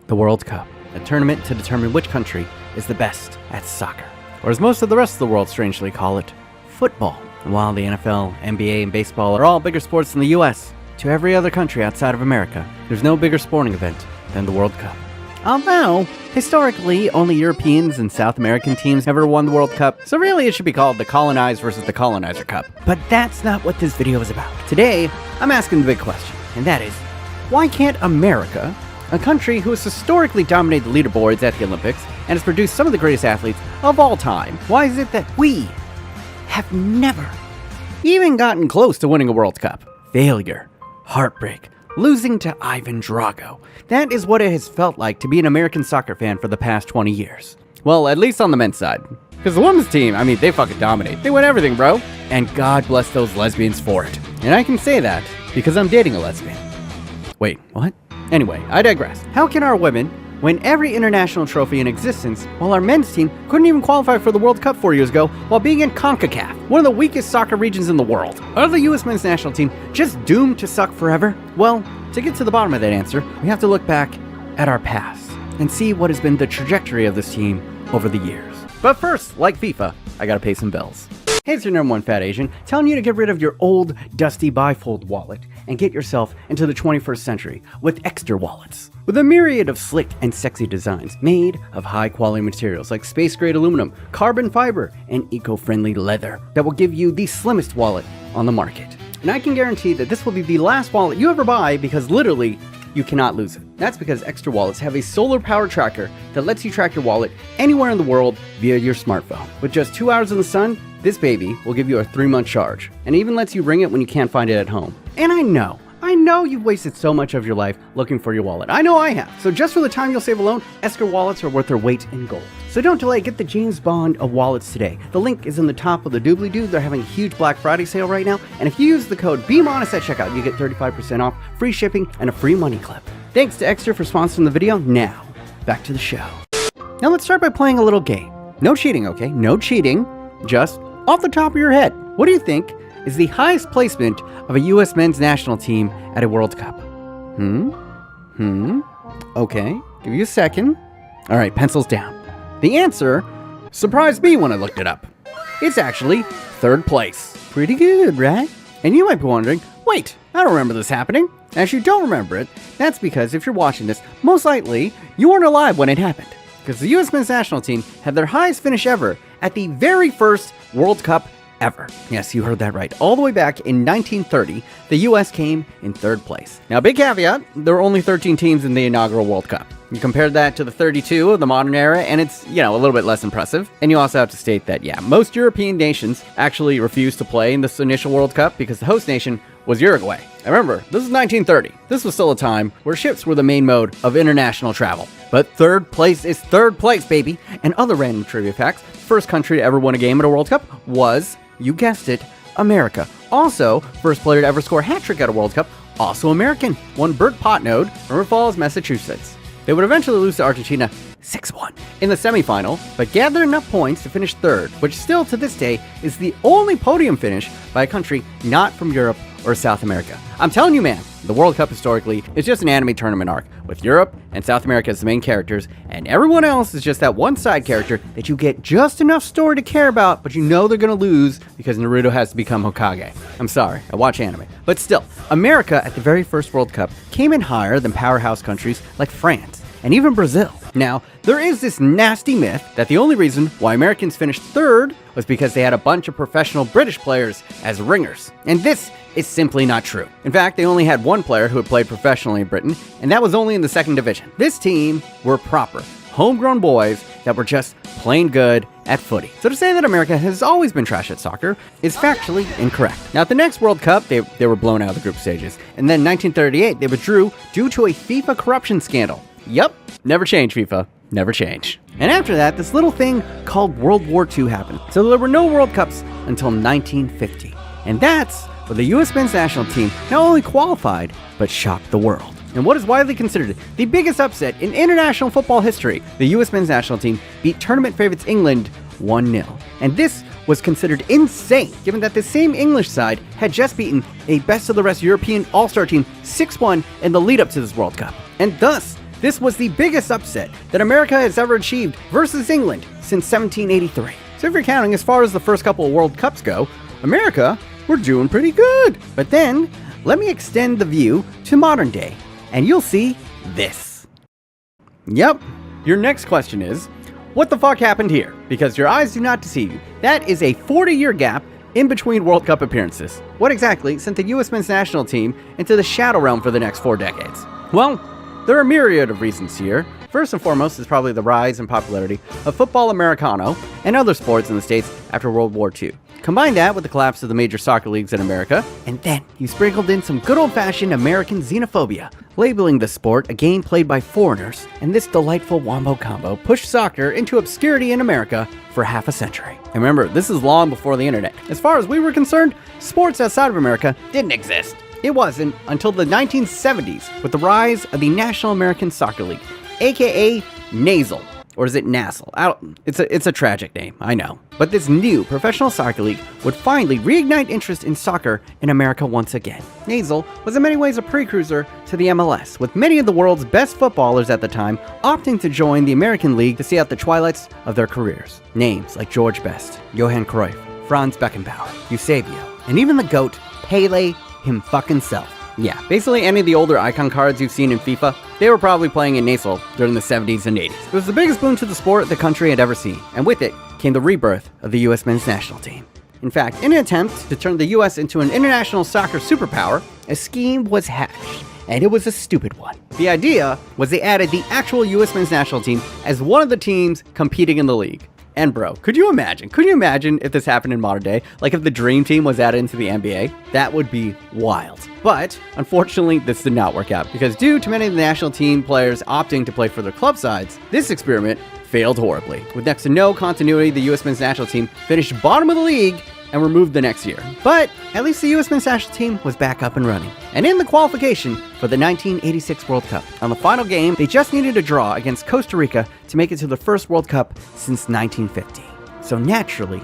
The World Cup, a tournament to determine which country is the best at soccer. Or as most of the rest of the world strangely call it, football. And while the NFL, NBA, and baseball are all bigger sports in the US, to every other country outside of America, there's no bigger sporting event than the World Cup. Although, historically, only Europeans and South American teams ever won the World Cup, so really it should be called the Colonized versus the Colonizer Cup. But that's not what this video is about. Today, I'm asking the big question, and that is, why can't America, a country who has historically dominated the leaderboards at the Olympics and has produced some of the greatest athletes of all time, why is it that we have never even gotten close to winning a World Cup? Failure, heartbreak, losing to Ivan Drago. That is what it has felt like to be an American soccer fan for the past 20 years. Well, at least on the men's side. Because the women's team, they fucking dominate. They win everything, bro. And God bless those lesbians for it. And I can say that because I'm dating a lesbian. Wait, what? Anyway, I digress. How can our women win every international trophy in existence while our men's team couldn't even qualify for the World Cup 4 years ago while being in CONCACAF, one of the weakest soccer regions in the world? Are the US men's national team just doomed to suck forever? Well, to get to the bottom of that answer, we have to look back at our past and see what has been the trajectory of this team over the years. But first, like FIFA, I gotta pay some bills. Hey, it's your number one fat Asian, telling you to get rid of your old, dusty bifold wallet and get yourself into the 21st century with Extra wallets. With a myriad of slick and sexy designs made of high-quality materials like space-grade aluminum, carbon fiber, and eco-friendly leather that will give you the slimmest wallet on the market. And I can guarantee that this will be the last wallet you ever buy because literally, you cannot lose it. That's because Extra wallets have a solar power tracker that lets you track your wallet anywhere in the world via your smartphone. With just 2 hours in the sun, this baby will give you a 3-month charge, and even lets you ring it when you can't find it at home. And I know you've wasted so much of your life looking for your wallet. I know I have. So just for the time you'll save alone, Esker wallets are worth their weight in gold. So don't delay, get the James Bond of wallets today. The link is in the top of the doobly-doo. They're having a huge Black Friday sale right now, and if you use the code BMOnus at checkout, you get 35% off, free shipping, and a free money clip. Thanks to Extra for sponsoring the video. Now, back to the show. Now let's start by playing a little game. No cheating, okay? No cheating. Just off the top of your head, what do you think is the highest placement of a US men's national team at a World Cup? Okay, give you a second. All right, pencils down. The answer surprised me when I looked it up. It's actually 3rd place. Pretty good, right? And you might be wondering, wait, I don't remember this happening. As you don't remember it, that's because if you're watching this, most likely you weren't alive when it happened. Because the US men's national team had their highest finish ever at the very first World Cup ever. Yes, you heard that right. All the way back in 1930, the US came in 3rd place. Now, big caveat, there were only 13 teams in the inaugural World Cup. You compare that to the 32 of the modern era, and it's, a little bit less impressive. And you also have to state that, most European nations actually refused to play in this initial World Cup because the host nation was Uruguay. And remember, this is 1930. This was still a time where ships were the main mode of international travel. But 3rd place is 3rd place, baby. And other random trivia facts, first country to ever win a game at a World Cup was, you guessed it, America. Also, first player to ever score a hat trick at a World Cup, also American, one Bert Potnode from River Falls, Massachusetts. They would eventually lose to Argentina 6-1 in the semifinal, but gathered enough points to finish 3rd, which still to this day is the only podium finish by a country not from Europe or South America. I'm telling you, man, the World Cup historically is just an anime tournament arc, with Europe and South America as the main characters, and everyone else is just that one side character that you get just enough story to care about, but you know they're gonna lose because Naruto has to become Hokage. I'm sorry, I watch anime. But still, America at the very first World Cup came in higher than powerhouse countries like France and even Brazil. Now, there is this nasty myth that the only reason why Americans finished 3rd was because they had a bunch of professional British players as ringers. And this is simply not true. In fact, they only had one player who had played professionally in Britain, and that was only in the 2nd division. This team were proper, homegrown boys that were just plain good at footy. So to say that America has always been trash at soccer is factually incorrect. Now, at the next World Cup, they were blown out of the group stages. And then in 1938, they withdrew due to a FIFA corruption scandal. Yup, never change, FIFA. Never change. And after that, this little thing called World War II happened. So there were no World Cups until 1950. And that's where the US men's national team not only qualified, but shocked the world. And what is widely considered the biggest upset in international football history, the US men's national team beat tournament favorites England 1-0. And this was considered insane, given that the same English side had just beaten a best-of-the-rest European all-star team 6-1 in the lead-up to this World Cup. And thus, This was the biggest upset that America has ever achieved versus England since 1783. So if you're counting as far as the first couple of World Cups go, America were doing pretty good. But then, let me extend the view to modern day, and you'll see this. Yep, your next question is, what the fuck happened here? Because your eyes do not deceive you. That is a 40-year gap in between World Cup appearances. What exactly sent the US men's national team into the shadow realm for the next 4 decades? Well, there are a myriad of reasons here. First and foremost is probably the rise in popularity of football Americano and other sports in the States after World War II. Combine that with the collapse of the major soccer leagues in America, and then you sprinkled in some good old-fashioned American xenophobia, labeling the sport a game played by foreigners, and this delightful wombo combo pushed soccer into obscurity in America for half a century. And remember, this is long before the internet. As far as we were concerned, sports outside of America didn't exist. It wasn't until the 1970s with the rise of the National American Soccer League, aka NASL. Or is it NASL? It's a tragic name, I know. But this new professional soccer league would finally reignite interest in soccer in America once again. NASL was in many ways a precursor to the MLS, with many of the world's best footballers at the time opting to join the American League to see out the twilights of their careers. Names like George Best, Johan Cruyff, Franz Beckenbauer, Eusebio, and even the GOAT, Pele himself. Yeah, basically any of the older icon cards you've seen in FIFA, they were probably playing in NASL during the 70s and 80s. It was the biggest boon to the sport the country had ever seen, and with it came the rebirth of the US men's national team. In fact, in an attempt to turn the US into an international soccer superpower, a scheme was hatched, and it was a stupid one. The idea was they added the actual US men's national team as one of the teams competing in the league. And bro, could you imagine if this happened in modern day? Like if the Dream Team was added into the NBA? That would be wild. But unfortunately, this did not work out because due to many of the national team players opting to play for their club sides, this experiment failed horribly. With next to no continuity, the US men's national team finished bottom of the league and were moved the next year. But at least the US men's national team was back up and running. And in the qualification for the 1986 World Cup, on the final game, they just needed a draw against Costa Rica to make it to the first World Cup since 1950. So naturally,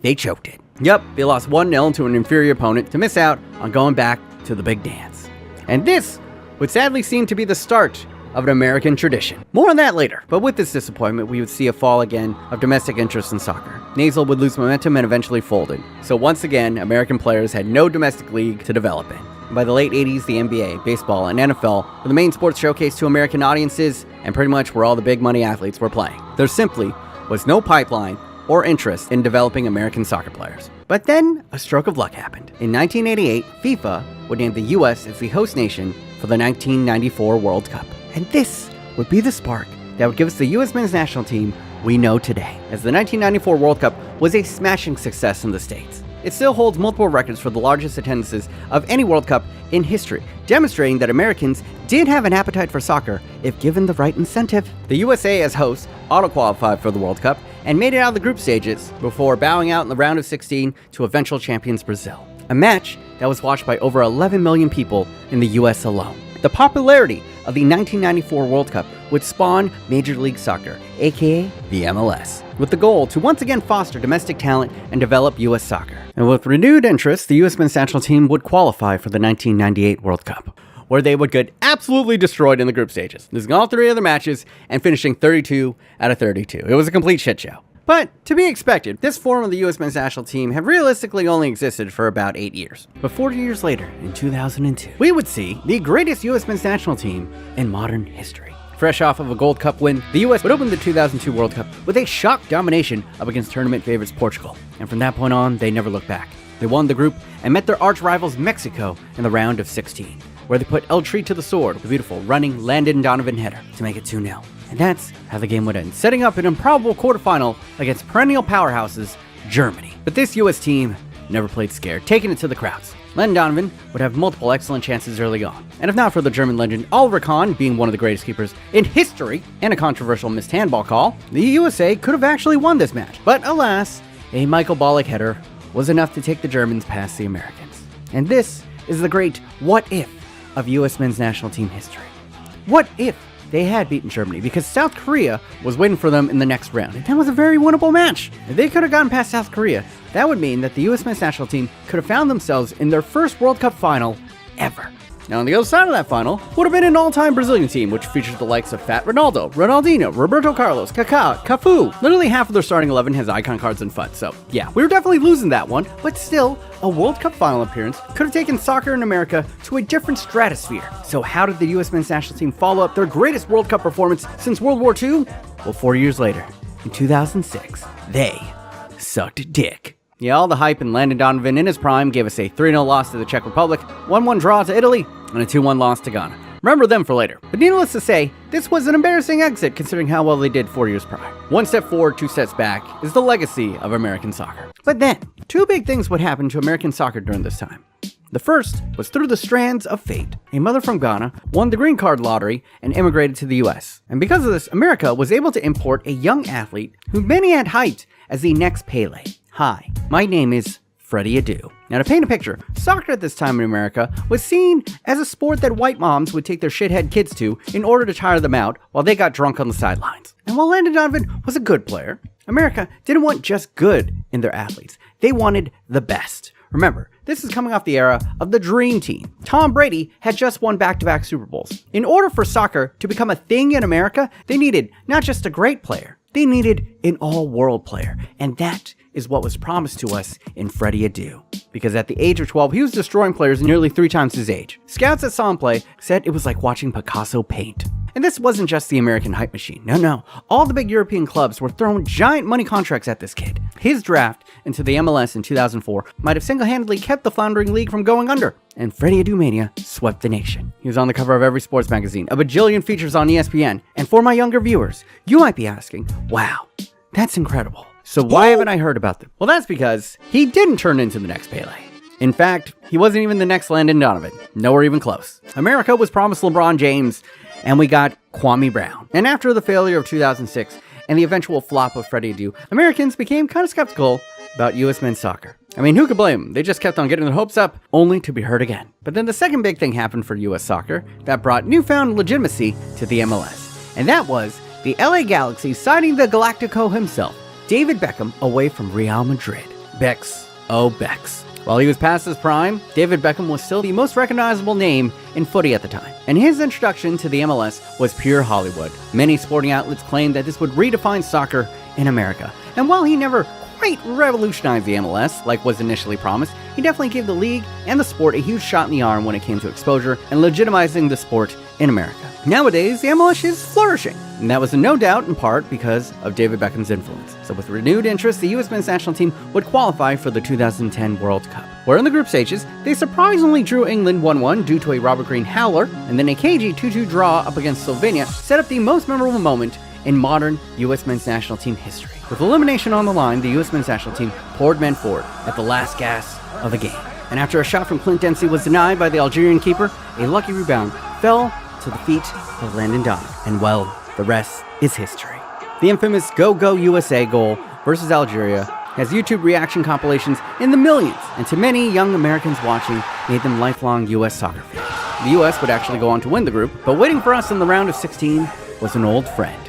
they choked it. Yep, they lost 1-0 to an inferior opponent to miss out on going back to the big dance. And this would sadly seem to be the start of an American tradition. More on that later, but with this disappointment, we would see a fall again of domestic interest in soccer. NASL would lose momentum and eventually folded. So once again, American players had no domestic league to develop in. By the late 80s, the NBA, baseball, and NFL were the main sports showcased to American audiences and pretty much where all the big money athletes were playing. There simply was no pipeline or interest in developing American soccer players. But then, a stroke of luck happened. In 1988, FIFA would name the US as the host nation for the 1994 World Cup. And this would be the spark that would give us the US men's national team we know today, as the 1994 World Cup was a smashing success in the States. It still holds multiple records for the largest attendances of any World Cup in history, demonstrating that Americans did have an appetite for soccer if given the right incentive. The USA as hosts auto-qualified for the World Cup and made it out of the group stages before bowing out in the round of 16 to eventual champions Brazil, a match that was watched by over 11 million people in the US alone. The popularity of the 1994 World Cup would spawn Major League Soccer, aka the MLS, with the goal to once again foster domestic talent and develop US soccer. And with renewed interest, the US men's national team would qualify for the 1998 World Cup, where they would get absolutely destroyed in the group stages, losing all 3 other matches and finishing 32 out of 32. It was a complete shit show. But, to be expected, this form of the US men's national team had realistically only existed for about 8 years. But 40 years later, in 2002, we would see the greatest US men's national team in modern history. Fresh off of a Gold Cup win, the US would open the 2002 World Cup with a shock domination up against tournament favorites Portugal. And from that point on, they never looked back. They won the group and met their arch rivals Mexico in the round of 16, where they put El Tri to the sword with a beautiful running Landon Donovan header to make it 2-0. And that's how the game would end, setting up an improbable quarterfinal against perennial powerhouses, Germany. But this US team never played scared, taking it to the crowds. Landon Donovan would have multiple excellent chances early on. And if not for the German legend Oliver Kahn being one of the greatest keepers in history and a controversial missed handball call, the USA could have actually won this match. But alas, a Michael Ballack header was enough to take the Germans past the Americans. And this is the great what if of US men's national team history. What if they had beaten Germany, because South Korea was waiting for them in the next round, and that was a very winnable match. If they could have gotten past South Korea, that would mean that the US men's national team could have found themselves in their first World Cup final ever. Now on the other side of that final would have been an all-time Brazilian team, which featured the likes of Fat Ronaldo, Ronaldinho, Roberto Carlos, Kaká, Cafu. Literally half of their starting 11 has icon cards and FUT, so yeah, we were definitely losing that one, but still, a World Cup final appearance could have taken soccer in America to a different stratosphere. So how did the US men's national team follow up their greatest World Cup performance since World War II? Well, 4 years later, in 2006, they sucked dick. Yeah, all the hype and Landon Donovan in his prime gave us a 3-0 loss to the Czech Republic, 1-1 draw to Italy, and a 2-1 loss to Ghana. Remember them for later. But needless to say, this was an embarrassing exit considering how well they did 4 years prior. 1 step forward, 2 steps back is the legacy of American soccer. But then, 2 big things would happen to American soccer during this time. The first was through the strands of fate. A mother from Ghana won the green card lottery and immigrated to the US. And because of this, America was able to import a young athlete who many had hyped as the next Pele. Hi, my name is Freddie Adu. Now to paint a picture, soccer at this time in America was seen as a sport that white moms would take their shithead kids to in order to tire them out while they got drunk on the sidelines. And while Landon Donovan was a good player, America didn't want just good in their athletes. They wanted the best. Remember, this is coming off the era of the Dream Team. Tom Brady had just won back-to-back Super Bowls. In order for soccer to become a thing in America, they needed not just a great player, they needed an all-world player. And that is what was promised to us in Freddie Adu. Because at the age of 12, he was destroying players nearly 3 times his age. Scouts that saw him play said it was like watching Picasso paint. And this wasn't just the American hype machine. No. All the big European clubs were throwing giant money contracts at this kid. His draft into the MLS in 2004 might have single-handedly kept the floundering league from going under. And Freddie Adu Mania swept the nation. He was on the cover of every sports magazine, a bajillion features on ESPN. And for my younger viewers, you might be asking, wow, that's incredible. So why haven't I heard about them? Well, that's because he didn't turn into the next Pele. In fact, he wasn't even the next Landon Donovan. Nowhere even close. America was promised LeBron James, and we got Kwame Brown. And after the failure of 2006 and the eventual flop of Freddie Adu, Americans became kind of skeptical about US men's soccer. I mean, who could blame them? They just kept on getting their hopes up, only to be hurt again. But then the second big thing happened for US soccer that brought newfound legitimacy to the MLS. And that was the LA Galaxy signing the Galactico himself, David Beckham, away from Real Madrid. Becks, oh Becks. While he was past his prime, David Beckham was still the most recognizable name in footy at the time. And his introduction to the MLS was pure Hollywood. Many sporting outlets claimed that this would redefine soccer in America. And while he never quite revolutionized the MLS like was initially promised, he definitely gave the league and the sport a huge shot in the arm when it came to exposure and legitimizing the sport in America. Nowadays, the MLS is flourishing, and that was no doubt in part because of David Beckham's influence. So with renewed interest, the US men's national team would qualify for the 2010 World Cup, where in the group stages, they surprisingly drew England 1-1 due to a Robert Green howler, and then a cagey 2-2 draw up against Slovenia set up the most memorable moment in modern US men's national team history. With elimination on the line, the US men's national team poured men forward at the last gasp of the game. And after a shot from Clint Dempsey was denied by the Algerian keeper, a lucky rebound fell to the feet of Landon Donovan. And well, the rest is history. The infamous Go Go USA goal versus Algeria has YouTube reaction compilations in the millions, and to many young Americans watching, made them lifelong US soccer fans. The US would actually go on to win the group, but waiting for us in the round of 16 was an old friend.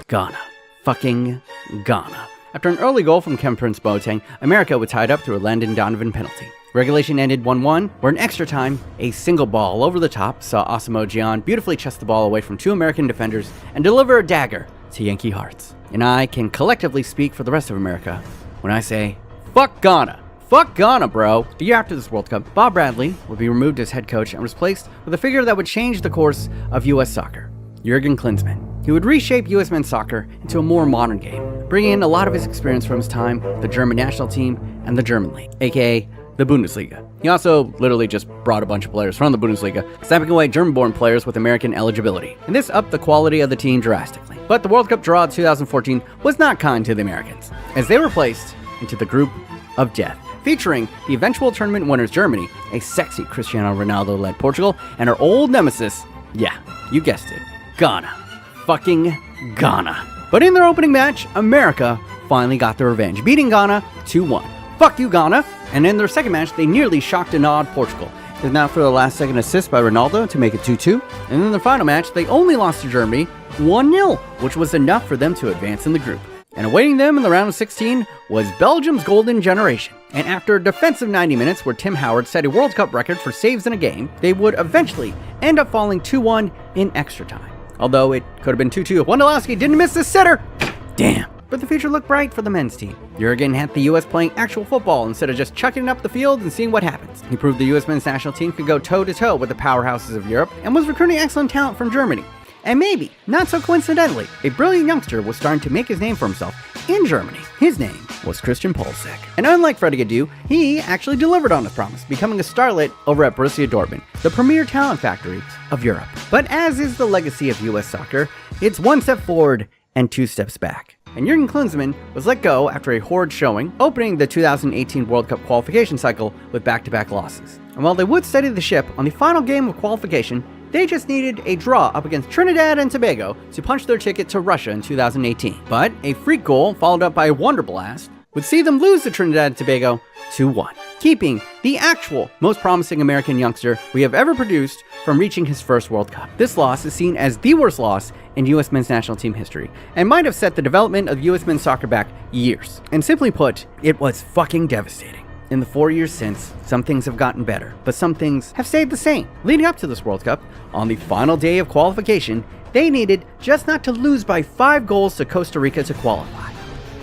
Ghana. Fucking Ghana. After an early goal from Kevin Prince Boateng, America was tied up through a Landon Donovan penalty. Regulation ended 1-1, where in extra time, a single ball over the top saw Asamoah Gyan beautifully chest the ball away from 2 American defenders and deliver a dagger to Yankee hearts. And I can collectively speak for the rest of America when I say, fuck Ghana. Fuck Ghana, bro. The year after this World Cup, Bob Bradley would be removed as head coach and replaced with a figure that would change the course of US soccer, Jurgen Klinsmann. He would reshape US men's soccer into a more modern game, bringing in a lot of his experience from his time with the German national team and the German league, aka the Bundesliga. He also literally just brought a bunch of players from the Bundesliga, snapping away German-born players with American eligibility. And this upped the quality of the team drastically. But the World Cup draw of 2014 was not kind to the Americans, as they were placed into the group of death, featuring the eventual tournament winners Germany, a sexy Cristiano Ronaldo-led Portugal, and our old nemesis, yeah, you guessed it, Ghana. Fucking Ghana. But in their opening match, America finally got their revenge, beating Ghana 2-1. Fuck you, Ghana. And in their second match, they nearly shocked and awed Portugal. If not for the last-second assist by Ronaldo to make it 2-2. And in their final match, they only lost to Germany 1-0, which was enough for them to advance in the group. And awaiting them in the round of 16 was Belgium's golden generation. And after a defensive 90 minutes where Tim Howard set a World Cup record for saves in a game, they would eventually end up falling 2-1 in extra time. Although it could have been 2-2 if Wondolowski didn't miss the sitter. Damn. But the future looked bright for the men's team. Jurgen had the US playing actual football instead of just chucking it up the field and seeing what happens. He proved the US men's national team could go toe-to-toe with the powerhouses of Europe and was recruiting excellent talent from Germany. And maybe, not so coincidentally, a brilliant youngster was starting to make his name for himself in Germany. His name was Christian Pulisic. And unlike Freddie Adu, he actually delivered on his promise, becoming a starlet over at Borussia Dortmund, the premier talent factory of Europe. But as is the legacy of US soccer, it's one step forward and two steps back. And Jurgen Klinsmann was let go after a horrid showing, opening the 2018 World Cup qualification cycle with back-to-back losses. And while they would steady the ship on the final game of qualification, they just needed a draw up against Trinidad and Tobago to punch their ticket to Russia in 2018. But a freak goal, followed up by a wonder blast, would see them lose to Trinidad and Tobago 2-1, keeping the actual most promising American youngster we have ever produced from reaching his first World Cup. This loss is seen as the worst loss in US men's national team history, and might have set the development of US men's soccer back years. And simply put, it was fucking devastating. In the 4 years since, some things have gotten better, but some things have stayed the same. Leading up to this World Cup, on the final day of qualification, they needed just not to lose by 5 goals to Costa Rica to qualify.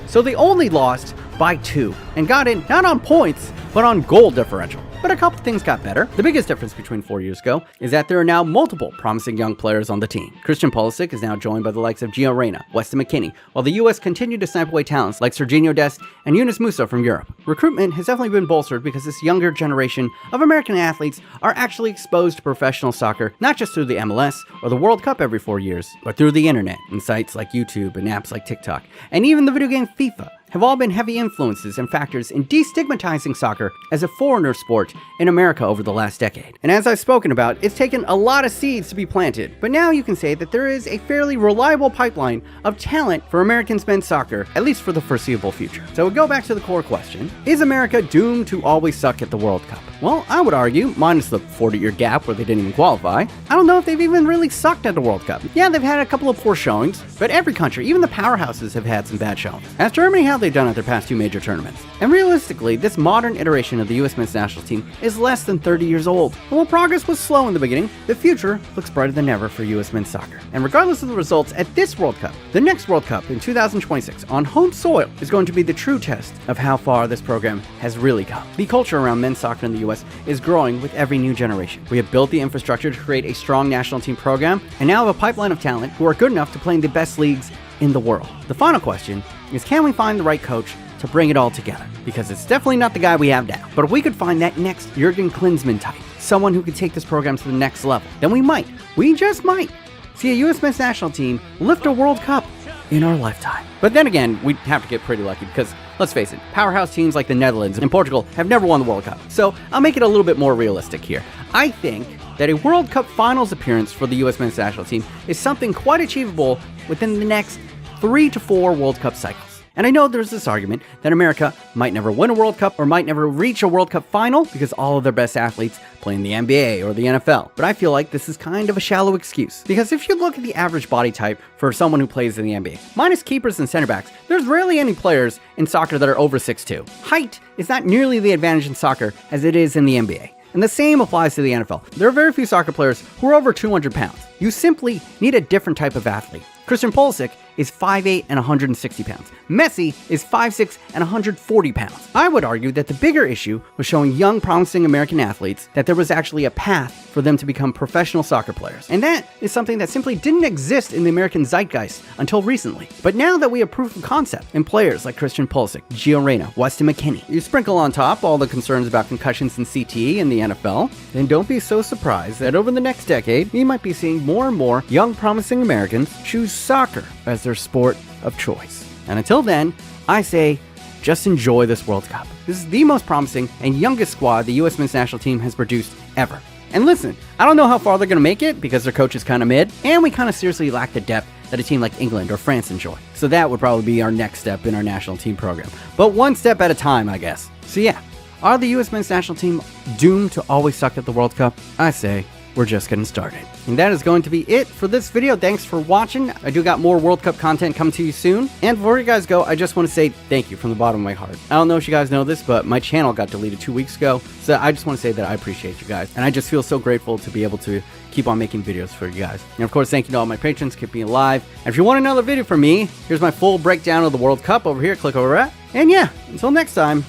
So they only lost by 2, and got in not on points, but on goal differential. But a couple things got better. The biggest difference between 4 years ago is that there are now multiple promising young players on the team. Christian Pulisic is now joined by the likes of Gio Reyna, Weston McKennie, while the US continued to snipe away talents like Serginho Dest and Yunus Musa from Europe. Recruitment has definitely been bolstered because this younger generation of American athletes are actually exposed to professional soccer, not just through the MLS or the World Cup every 4 years, but through the internet and sites like YouTube and apps like TikTok, and even the video game FIFA. Have all been heavy influences and factors in destigmatizing soccer as a foreigner sport in America over the last decade. And as I've spoken about, it's taken a lot of seeds to be planted, but now you can say that there is a fairly reliable pipeline of talent for American men's soccer, at least for the foreseeable future. So we go back to the core question, is America doomed to always suck at the World Cup? Well, I would argue, minus the 40-year gap where they didn't even qualify, I don't know if they've even really sucked at the World Cup. Yeah, they've had a couple of poor showings, but every country, even the powerhouses, have had some bad showings. Ask Germany how they've done at their past 2 major tournaments. And realistically, this modern iteration of the US men's national team is less than 30 years old. And while progress was slow in the beginning, the future looks brighter than ever for US men's soccer. And regardless of the results at this World Cup, the next World Cup in 2026 on home soil is going to be the true test of how far this program has really come. The culture around men's soccer in the US is growing with every new generation. We have built the infrastructure to create a strong national team program, and now have a pipeline of talent who are good enough to play in the best leagues in the world. The final question is, can we find the right coach to bring it all together? Because it's definitely not the guy we have now. But if we could find that next Jurgen Klinsmann type, someone who could take this program to the next level, then we just might, see a US men's national team lift a World Cup in our lifetime. But then again, we'd have to get pretty lucky because, let's face it, powerhouse teams like the Netherlands and Portugal have never won the World Cup. So I'll make it a little bit more realistic here. I think that a World Cup finals appearance for the US men's national team is something quite achievable within the next 3 to 4 World Cup cycles. And I know there's this argument that America might never win a World Cup or might never reach a World Cup final because all of their best athletes play in the NBA or the NFL. But I feel like this is kind of a shallow excuse. Because if you look at the average body type for someone who plays in the NBA, minus keepers and center backs, there's rarely any players in soccer that are over 6'2". Height is not nearly the advantage in soccer as it is in the NBA. And the same applies to the NFL. There are very few soccer players who are over 200 pounds. You simply need a different type of athlete. Christian Pulisic is 5'8" and 160 pounds. Messi is 5'6" and 140 pounds. I would argue that the bigger issue was showing young, promising American athletes that there was actually a path for them to become professional soccer players. And that is something that simply didn't exist in the American zeitgeist until recently. But now that we have proof of concept in players like Christian Pulisic, Gio Reyna, Weston McKennie, you sprinkle on top all the concerns about concussions and CTE in the NFL, then don't be so surprised that over the next decade, we might be seeing more and more young, promising Americans choose soccer as their sport of choice. And until then, I say, just enjoy this World Cup. This is the most promising and youngest squad the US men's national team has produced ever. And listen, I don't know how far they're going to make it because their coach is kind of mid, and we kind of seriously lack the depth that a team like England or France enjoy. So that would probably be our next step in our national team program. But one step at a time, I guess. So yeah, are the US men's national team doomed to always suck at the World Cup? I say, we're just getting started. And that is going to be it for this video. Thanks for watching. I do got more World Cup content coming to you soon. And before you guys go, I just want to say thank you from the bottom of my heart. I don't know if you guys know this, but my channel got deleted 2 weeks ago. So I just want to say that I appreciate you guys. And I just feel so grateful to be able to keep on making videos for you guys. And of course, thank you to all my patrons, keep me alive. And if you want another video from me, here's my full breakdown of the World Cup over here. Click over that. And yeah, until next time,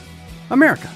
America.